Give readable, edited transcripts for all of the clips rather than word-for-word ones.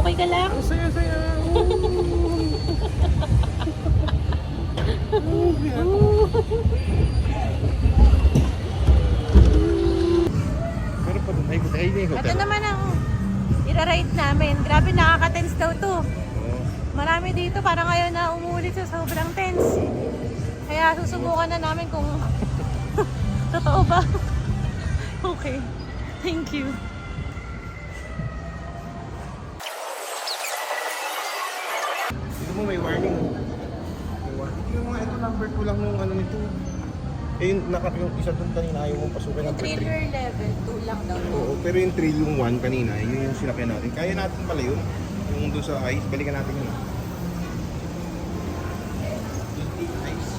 Okay ka lang? Ang saya-saya. Meron pa doon. Ay, may hotel. Ito naman ang ira-ride namin. Grabe, nakaka-tense daw to. Oo. Marami dito, parang ayaw na umulit sa sobrang tense. Kaya susubukan na namin kung totoo ba. Okay. Thank you. Dito mo may warning. May warning. Yung mga ito number 2 lang nung ano nito. Eh yung isa doon kanina ayaw mong pasukin number 3. Thriller level 2 lang daw. Oo, pero yung trail yung 1 kanina, yun yung sinakyan natin. Kaya natin pala yun. Yung doon sa ice, balikan natin yun. Ice.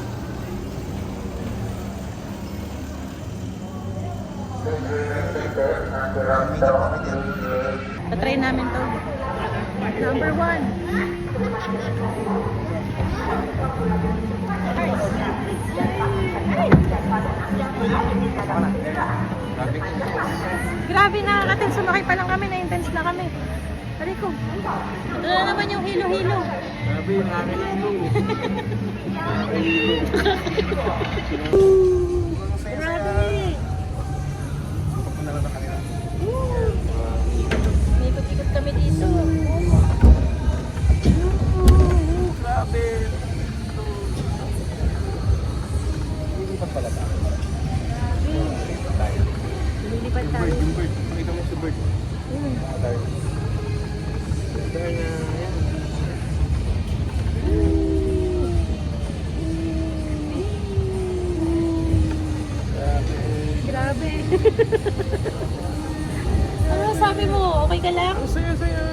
Patry namin to. Number 1. Grabe, nakakatin. Sumakay pa lang kami. Na-intense na kami. Rico, ito na naman yung hilo-hilo. Grabe yung akin ang ilong. Grabe. Kapag na lang na kanina. May ikot-ikot kami dito. Grabe. Lilipat pala tayo. Grabe. Lilipad tayo. Yung bird. Pakita mo si bird. Tayo. Tayo na. Ayan. Grabe. Ano sabi mo? Okay ka lang? Ang saya-saya.